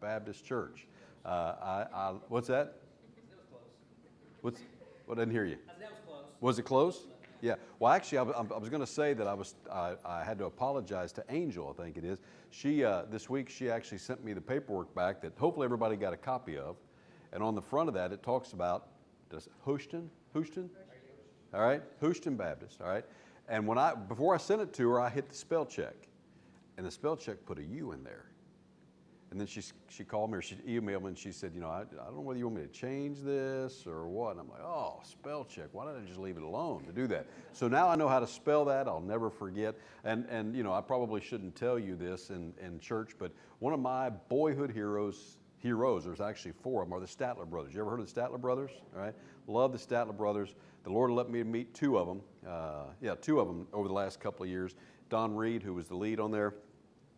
Baptist Church. What's that? What I didn't hear you. That was close. Was it close? Yeah. Well, actually, I was going to say that I had to apologize to Angel, I think it is. She this week she actually sent me the paperwork back that hopefully everybody got a copy of, and on the front of that it talks about Houston, all right, Houston Baptist, all right. And before I sent it to her, I hit the spell check, and the spell check put a U in there. And then she called me, or she emailed me, and she said, I don't know whether you want me to change this or what. And I'm like, oh, spell check. Why don't I just leave it alone to do that? So now I know how to spell that. I'll never forget. And I probably shouldn't tell you this in church, but one of my boyhood heroes, there's actually 4 of them, are the Statler brothers. You ever heard of the Statler brothers? All right. Love the Statler brothers. The Lord let me meet 2 of them. 2 of them over the last couple of years. Don Reed, who was the lead on there,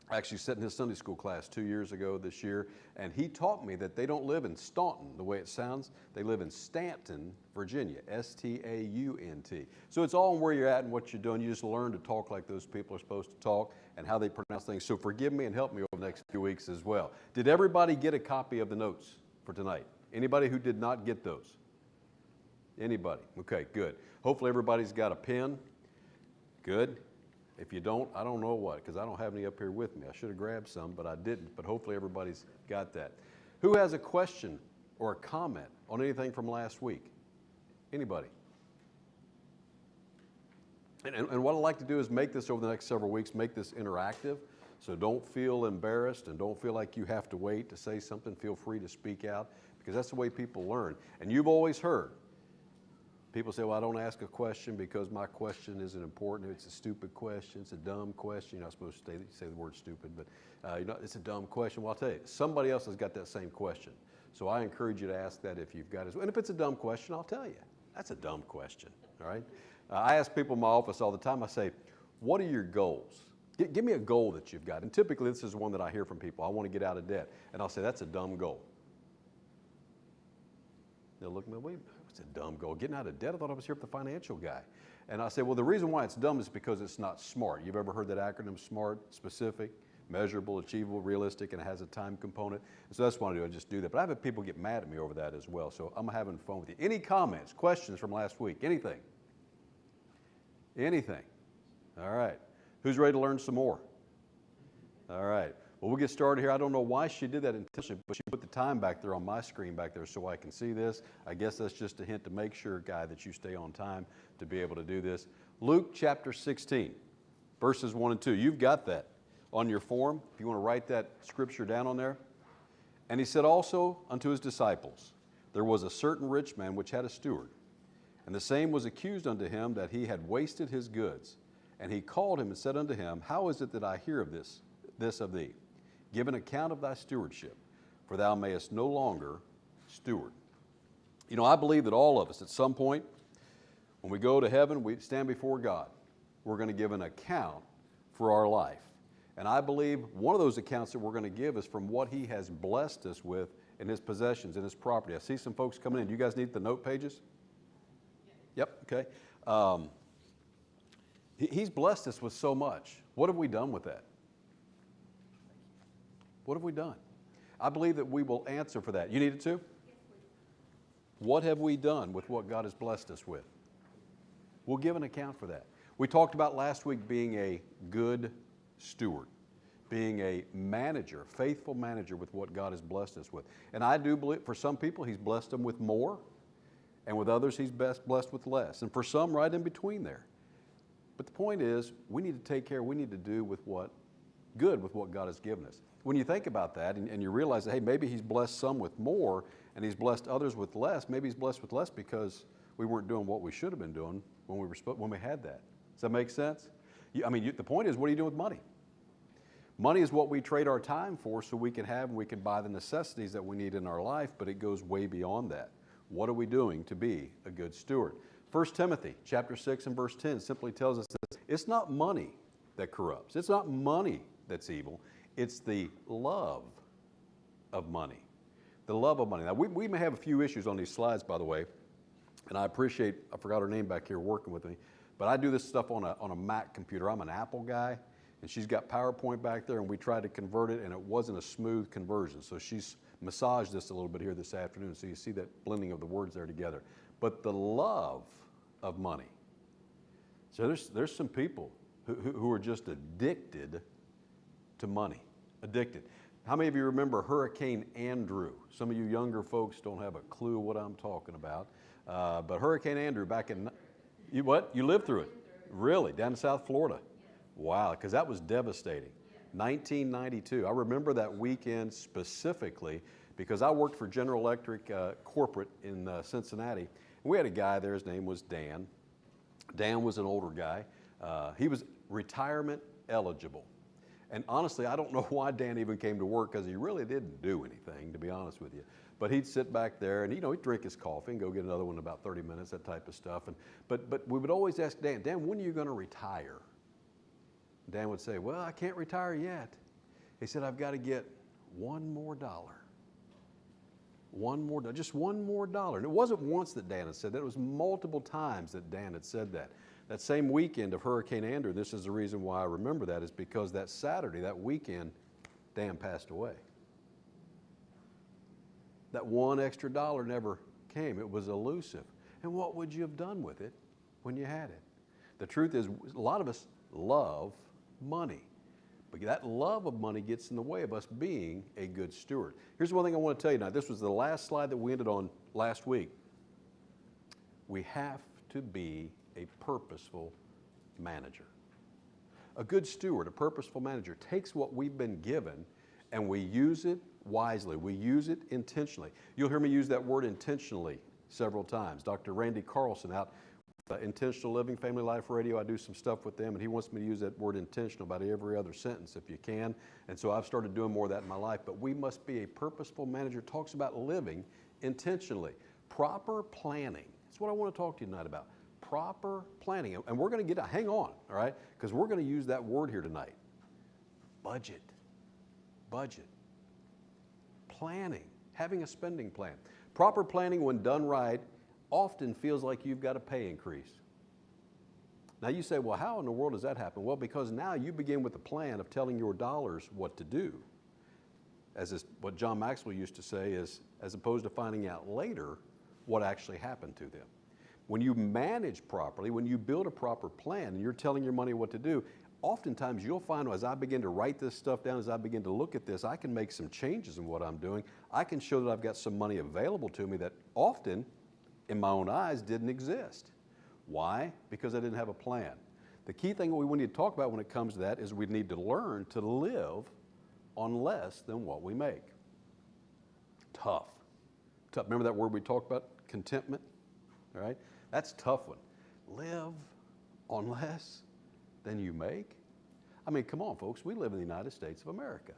actually sat in his Sunday school class 2 years ago this year, and he taught me that they don't live in Staunton the way it sounds. They live in Stanton, Virginia, S-T-A-U-N-T. So it's all in where you're at and what you're doing. You just learn to talk like those people are supposed to talk and how they pronounce things. So forgive me and help me over the next few weeks as well. Did everybody get a copy of the notes for tonight? Anybody who did not get those? Anybody? Okay, good. Hopefully everybody's got a pen. Good. If you don't, I don't know what, because I don't have any up here with me. I should have grabbed some, but I didn't. But hopefully everybody's got that. Who has a question or a comment on anything from last week? Anybody? And what I'd like to do is make this over the next several weeks, make this interactive. So don't feel embarrassed and don't feel like you have to wait to say something. Feel free to speak out, because that's the way people learn. And you've always heard people say, well, I don't ask a question because my question isn't important. It's a stupid question. It's a dumb question. You're not supposed to say the word stupid, but it's a dumb question. Well, I'll tell you, somebody else has got that same question. So I encourage you to ask that if you've got it. And if it's a dumb question, I'll tell you. That's a dumb question, all right? I ask people in my office all the time, I say, what are your goals? Give me a goal that you've got. And typically this is one that I hear from people. I want to get out of debt. And I'll say, that's a dumb goal. They'll look at me, wait, what's a dumb goal? Getting out of debt? I thought I was here with the financial guy. And I say, well, the reason why it's dumb is because it's not SMART. You've ever heard that acronym, SMART? Specific, measurable, achievable, realistic, and it has a time component. And so that's what I do. I just do that. But I've had people get mad at me over that as well. So I'm having fun with you. Any comments, questions from last week? Anything? Anything? All right. Who's ready to learn some more? All right. Well, we'll get started here. I don't know why she did that intentionally, but she put the time back there on my screen back there so I can see this. I guess that's just a hint to make sure, Guy, that you stay on time to be able to do this. Luke chapter 16, verses 1 and 2. You've got that on your form, if you want to write that scripture down on there. And he said also unto his disciples, there was a certain rich man which had a steward, and the same was accused unto him that he had wasted his goods. And he called him and said unto him, how is it that I hear of this of thee? Give an account of thy stewardship, for thou mayest no longer steward. You know, I believe that all of us at some point, when we go to heaven, we stand before God. We're going to give an account for our life. And I believe one of those accounts that we're going to give is from what he has blessed us with in his possessions, in his property. I see some folks coming in. You guys need the note pages? Yep, okay. He's blessed us with so much. What have we done with that? What have we done? I believe that we will answer for that. You need it too? What have we done with what God has blessed us with? We'll give an account for that. We talked about last week being a good steward, being a manager, faithful manager with what God has blessed us with. And I do believe for some people he's blessed them with more, and with others he's blessed with less. And for some right in between there. But the point is, we need to take care, we need to do with what God has given us. When you think about that and you realize that, hey, maybe he's blessed some with more and he's blessed others with less, maybe he's blessed with less because we weren't doing what we should have been doing when we had that. Does that make sense? The point is, what are you doing with money? Money is what we trade our time for so we can buy the necessities that we need in our life, but it goes way beyond that. What are we doing to be a good steward? 1 Timothy chapter 6 and verse 10 simply tells us this. It's not money that corrupts. It's not money that's evil. It's the love of money. The love of money. Now, we may have a few issues on these slides, by the way, and I forgot her name back here working with me, but I do this stuff on a Mac computer. I'm an Apple guy, And she's got PowerPoint back there, and we tried to convert it, and it wasn't a smooth conversion. So she's massaged this a little bit here this afternoon, so you see that blending of the words there together. But the love of money. So there's some people who are just addicted to money, addicted. How many of you remember Hurricane Andrew? Some of you younger folks don't have a clue what I'm talking about. But Hurricane Andrew back in, you what? You lived through it? Really? Down in South Florida? Wow, because that was devastating. 1992. I remember that weekend specifically because I worked for General Electric corporate in Cincinnati. We had a guy there, his name was Dan. Dan was an older guy. He was retirement eligible. And honestly, I don't know why Dan even came to work because he really didn't do anything, to be honest with you. But he'd sit back there and, he'd drink his coffee and go get another one in about 30 minutes, that type of stuff. But we would always ask Dan, when are you going to retire? Dan would say, well, I can't retire yet. He said, I've got to get one more dollar. One more dollar, just one more dollar. And it wasn't once that Dan had said that, it was multiple times that Dan had said that. That same weekend of Hurricane Andrew, this is the reason why I remember that, is because that Saturday, that weekend, Dan passed away. That one extra dollar never came. It was elusive. And what would you have done with it when you had it? The truth is, a lot of us love money. But that love of money gets in the way of us being a good steward. Here's one thing I want to tell you now. This was the last slide that we ended on last week. We have to be a purposeful manager. A good steward, a purposeful manager, takes what we've been given and we use it wisely. We use it intentionally. You'll hear me use that word intentionally several times. Dr. Randy Carlson out Intentional Living Family Life Radio. I do some stuff with them, and he wants me to use that word intentional about every other sentence if you can. And so I've started doing more of that in my life. But we must be a purposeful manager. It talks about living intentionally. Proper planning. That's what I want to talk to you tonight about. Proper planning. And we're going to get, hang on, all right? Because we're going to use that word here tonight. Budget. Budget. Planning. Having a spending plan. Proper planning, when done right, often feels like you've got a pay increase. Now you say, well, how in the world does that happen? Well, because now you begin with a plan of telling your dollars what to do. What John Maxwell used to say is, as opposed to finding out later what actually happened to them. When you manage properly, when you build a proper plan and you're telling your money what to do, oftentimes you'll find as I begin to write this stuff down, as I begin to look at this, I can make some changes in what I'm doing. I can show that I've got some money available to me that often, in my own eyes, didn't exist. Why? Because I didn't have a plan. The key thing we need to talk about when it comes to that is we need to learn to live on less than what we make. Tough. Tough. Remember that word we talked about? Contentment? All right? That's a tough one. Live on less than you make? I mean, come on, folks. We live in the United States of America.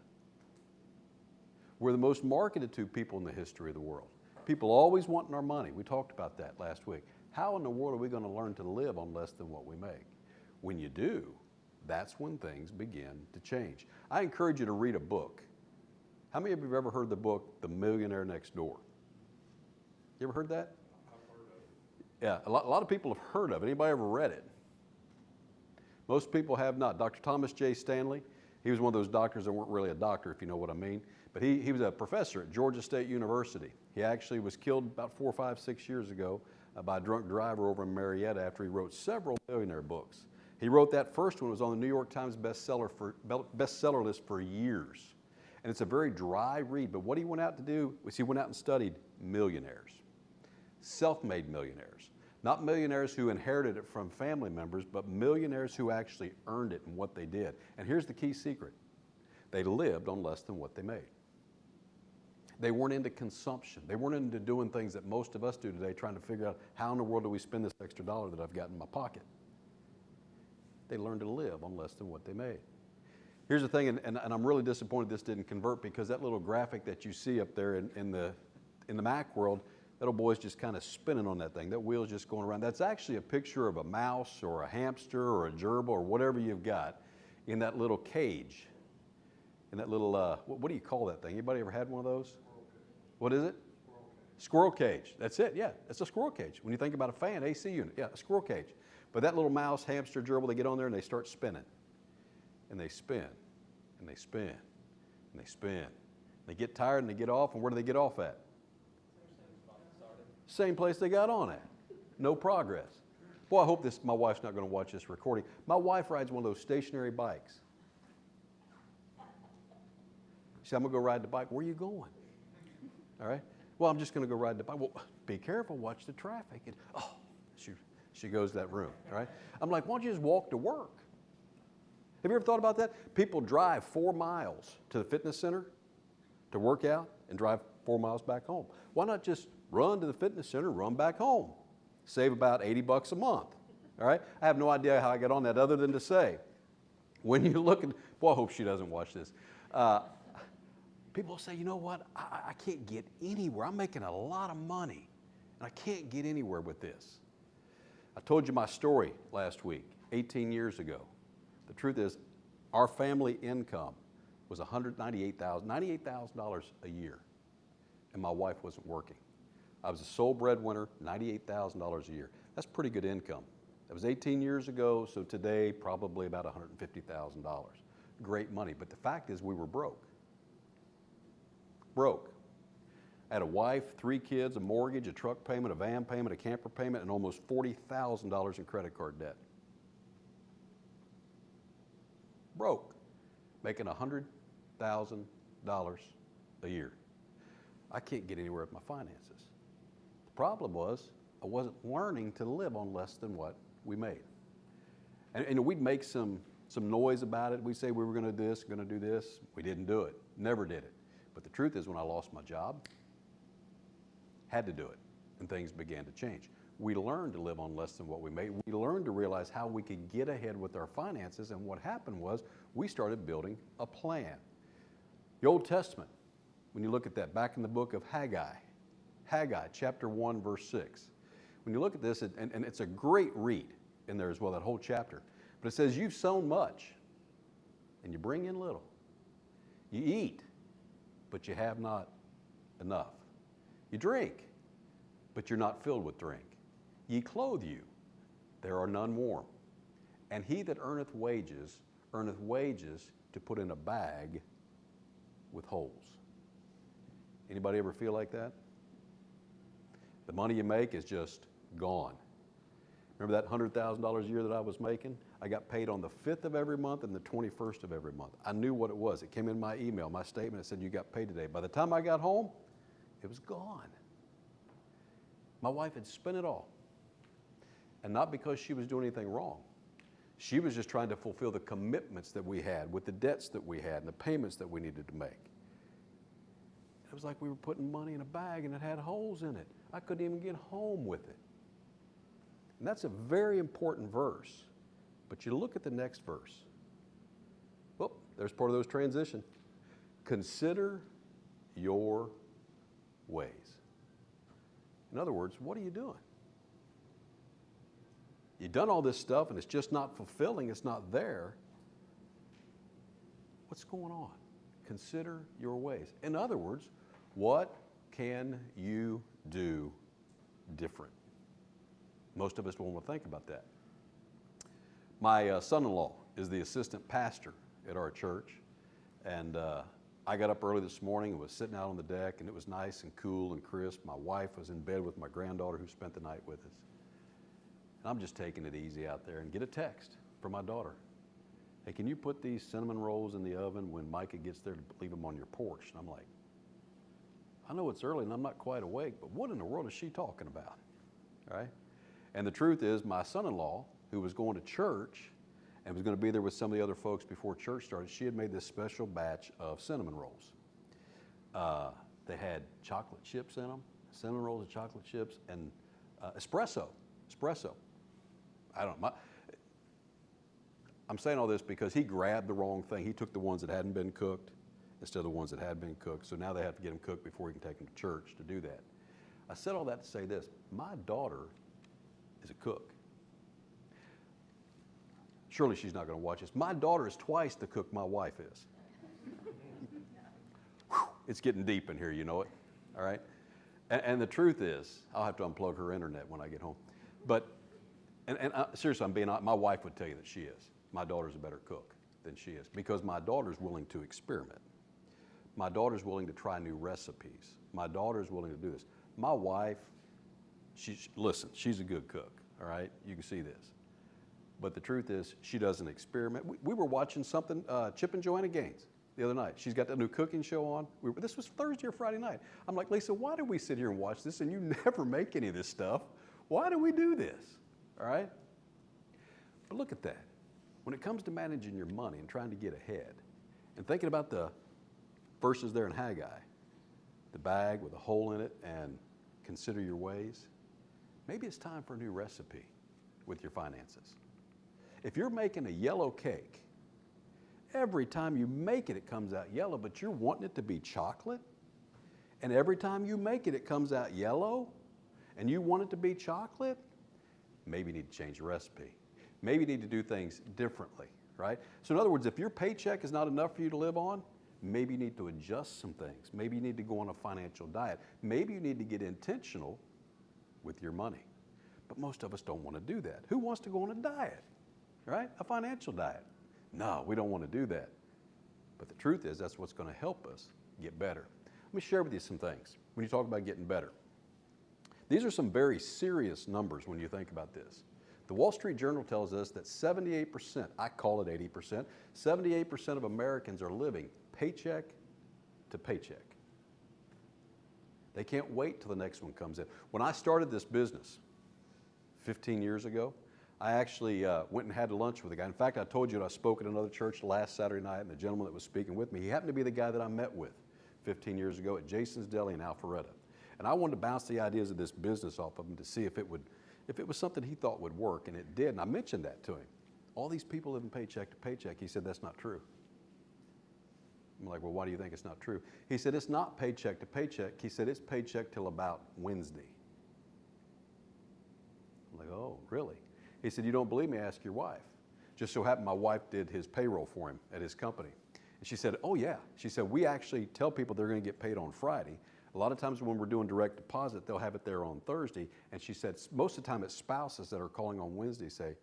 We're the most marketed to people in the history of the world. People always wanting our money. We talked about that last week. How in the world are we going to learn to live on less than what we make? When you do, that's when things begin to change. I encourage you to read a book. How many of you have ever heard the book, The Millionaire Next Door? You ever heard that? I've heard of it. Yeah, a lot of people have heard of it. Anybody ever read it? Most people have not. Dr. Thomas J. Stanley, he was one of those doctors that weren't really a doctor, if you know what I mean. But he was a professor at Georgia State University. He actually was killed about 4, 5, 6 years ago by a drunk driver over in Marietta after he wrote several millionaire books. He wrote that first one, it was on the New York Times bestseller list for years. And it's a very dry read, but what he went out to do was he went out and studied millionaires, self-made millionaires. Not millionaires who inherited it from family members, but millionaires who actually earned it in what they did. And here's the key secret. They lived on less than what they made. They weren't into consumption. They weren't into doing things that most of us do today, trying to figure out how in the world do we spend this extra dollar that I've got in my pocket. They learned to live on less than what they made. Here's the thing, and I'm really disappointed this didn't convert, because that little graphic that you see up there in the Mac world, that old boy's just kind of spinning on that thing. That wheel's just going around. That's actually a picture of a mouse or a hamster or a gerbil or whatever you've got in that little cage. In that little, what do you call that thing? Anybody ever had one of those? What is it? Squirrel cage. That's it, yeah. It's a squirrel cage. When you think about a fan, AC unit, yeah, a squirrel cage. But that little mouse, hamster, gerbil, they get on there and they start spinning. and they spin, and they spin, and they spin. They get tired and they get off, and where do they get off at? Same place they got on at. No progress. Boy, I hope my wife's not going to watch this recording. My wife rides one of those stationary bikes. She said, I'm going to go ride the bike. Where are you going? All right. Well, I'm just going to go ride the bike. Well, be careful. Watch the traffic. And, she goes to that room. All right. I'm like, why don't you just walk to work? Have you ever thought about that? People drive 4 miles to the fitness center to work out and drive 4 miles back home. Why not just run to the fitness center, run back home? Save about $80 a month. All right. I have no idea how I got on that other than to say, when you look at, boy, I hope she doesn't watch this. People say, you know what, I can't get anywhere. I'm making a lot of money, and I can't get anywhere with this. I told you my story last week, 18 years ago. The truth is, our family income was $98,000 a year, and my wife wasn't working. I was a sole breadwinner, $98,000 a year. That's pretty good income. That was 18 years ago, so today, probably about $150,000. Great money, but the fact is we were broke. Broke. I had a wife, 3 kids, a mortgage, a truck payment, a van payment, a camper payment, and almost $40,000 in credit card debt. Broke. Making $100,000 a year. I can't get anywhere with my finances. The problem was I wasn't learning to live on less than what we made. And we'd make some noise about it. We'd say we were going to do this, going to do this. We didn't do it. Never did it. But the truth is, when I lost my job, had to do it, and things began to change. We learned to live on less than what we made. We learned to realize how we could get ahead with our finances, and what happened was we started building a plan. The Old Testament, when you look at that, back in the book of Haggai, chapter 1, verse 6. When you look at this, and it's a great read in there as well, that whole chapter. But it says, you've sown much, and you bring in little. You eat, but you have not enough. You drink, but you're not filled with drink. Ye clothe you, there are none warm. And he that earneth wages to put in a bag with holes. Anybody ever feel like that? The money you make is just gone. Remember that $100,000 a year that I was making? I got paid on the 5th of every month and the 21st of every month. I knew what it was. It came in my email, my statement. It said, you got paid today. By the time I got home, it was gone. My wife had spent it all. And not because she was doing anything wrong. She was just trying to fulfill the commitments that we had with the debts that we had and the payments that we needed to make. It was like we were putting money in a bag and it had holes in it. I couldn't even get home with it. And that's a very important verse. But you look at the next verse. Well, there's part of those transition. Consider your ways. In other words, what are you doing? You've done all this stuff and it's just not fulfilling, it's not there. What's going on? Consider your ways. In other words, what can you do different? Most of us won't want to think about that. My son-in-law is the assistant pastor at our church, and I got up early this morning and was sitting out on the deck, and it was nice and cool and crisp. My wife was in bed with my granddaughter who spent the night with us. And I'm just taking it easy out there and get a text from my daughter. Hey, can you put these cinnamon rolls in the oven when Micah gets there to leave them on your porch? And I'm like, I know it's early and I'm not quite awake, but what in the world is she talking about? All right? And the truth is, my son-in-law, who was going to church and was going to be there with some of the other folks before church started, she had made this special batch of cinnamon rolls. They had chocolate chips in them, cinnamon rolls and chocolate chips, and espresso. I don't know. I'm saying all this because he grabbed the wrong thing. He took the ones that hadn't been cooked instead of the ones that had been cooked. So now they have to get them cooked before he can take them to church to do that. I said all that to say this. My daughter is a cook. Surely she's not going to watch this. My daughter is twice the cook my wife is. Whew, it's getting deep in here, you know it. All right? And the truth is, I'll have to unplug her internet when I get home. But, seriously, I'm being honest, my wife would tell you that she is. My daughter's a better cook. than she is because my daughter's willing to experiment. My daughter's willing to try new recipes. My daughter's willing to do this. My wife, listen, she's a good cook, all right? You can see this. But the truth is, she doesn't experiment. We were watching something, Chip and Joanna Gaines, the other night. She's got that new cooking show on. This was Thursday or Friday night. I'm like, Lisa, why do we sit here and watch this and you never make any of this stuff? Why do we do this? All right? But look at that. When it comes to managing your money and trying to get ahead and thinking about the verses there in Haggai, the bag with a hole in it and consider your ways, maybe it's time for a new recipe with your finances. If you're making a yellow cake, every time you make it, it comes out yellow, but you're wanting it to be chocolate, and every time you make it, it comes out yellow, and you want it to be chocolate, maybe you need to change the recipe. Maybe you need to do things differently, right? So in other words, if your paycheck is not enough for you to live on, maybe you need to adjust some things. Maybe you need to go on a financial diet. Maybe you need to get intentional with your money. But most of us don't want to do that. Who wants to go on a diet, right? A financial diet. No, we don't want to do that. But the truth is, that's what's going to help us get better. Let me share with you some things when you talk about getting better. These are some very serious numbers when you think about this. The Wall Street Journal tells us that 78%, I call it 80%, 78% of Americans are living paycheck to paycheck. They can't wait till the next one comes in. When I started this business 15 years ago, I actually went and had lunch with a guy. In fact, I told you I spoke at another church last Saturday night, and the gentleman that was speaking with me, he happened to be the guy that I met with 15 years ago at Jason's Deli in Alpharetta. And I wanted to bounce the ideas of this business off of him to see if it was something he thought would work, and it did. And I mentioned that to him. All these people living paycheck to paycheck. He said, that's not true. I'm like, well, why do you think it's not true? He said, it's not paycheck to paycheck. He said, it's paycheck till about Wednesday. I'm like, oh, really? He said, you don't believe me? Ask your wife. Just so happened my wife did his payroll for him at his company. And she said, oh, yeah. She said, we actually tell people they're going to get paid on Friday. A lot of times when we're doing direct deposit, they'll have it there on Thursday. And she said, most of the time it's spouses that are calling on Wednesday say,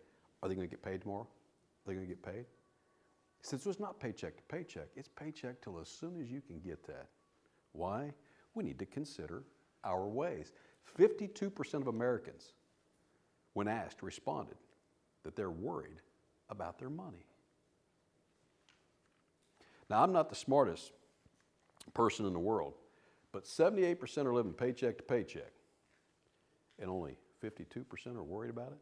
are they going to get paid tomorrow? Are they going to get paid? He said, so it's not paycheck to paycheck. It's paycheck till as soon as you can get that. Why? We need to consider our ways. 52% of Americans, when asked, responded that they're worried about their money. Now, I'm not the smartest person in the world, but 78% are living paycheck to paycheck, and only 52% are worried about it.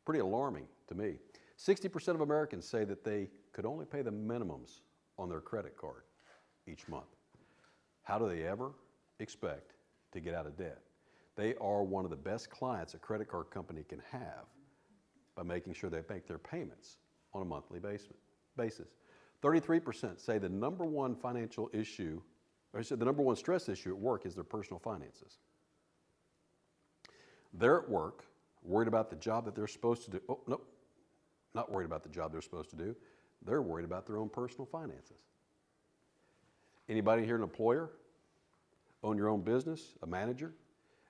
Pretty alarming to me. 60% of Americans say that they could only pay the minimums on their credit card each month. How do they ever expect to get out of debt? They are one of the best clients a credit card company can have by making sure they make their payments on a monthly basis. 33% say the number one financial issue, or the number one stress issue at work is their personal finances. They're at work, worried about the job that they're supposed to do. Oh, no, not worried about the job they're supposed to do. They're worried about their own personal finances. Anybody here an employer? Own your own business, a manager?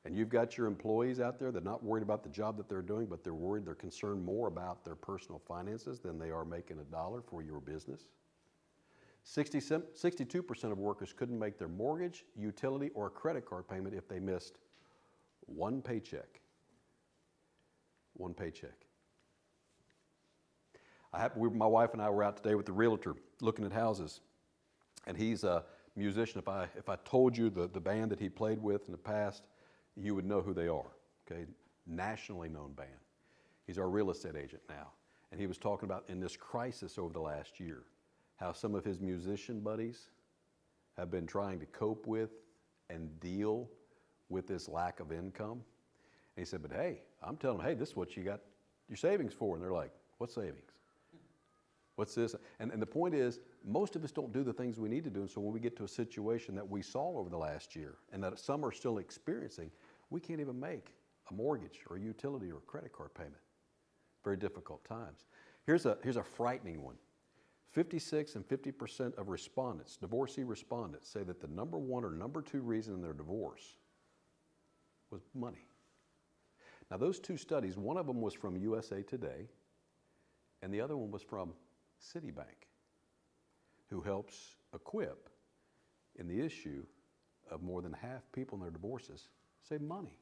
And you've got your employees out there that are not worried about the job that they're doing, but they're concerned more about their personal finances than they are making a dollar for your business. 62% of workers couldn't make their mortgage, utility, or a credit card payment if they missed one paycheck. One paycheck. My wife and I were out today with the realtor looking at houses, and he's a musician. If I told you the band that he played with in the past, you would know who they are, okay? Nationally known band. He's our real estate agent now. And he was talking about in this crisis over the last year, how some of his musician buddies have been trying to cope with and deal with this lack of income. And he said, but hey, I'm telling them, hey, this is what you got your savings for. And they're like, what savings? What's this? And the point is, most of us don't do the things we need to do. And so when we get to a situation that we saw over the last year and that some are still experiencing, we can't even make a mortgage or a utility or a credit card payment. Very difficult times. Here's a frightening one. 56 and 50% of respondents, divorcee respondents, say that the number one or number two reason in their divorce was money. Now those two studies, one of them was from USA Today, and the other one was from Citibank, who helps equip in the issue of more than half people in their divorces save money.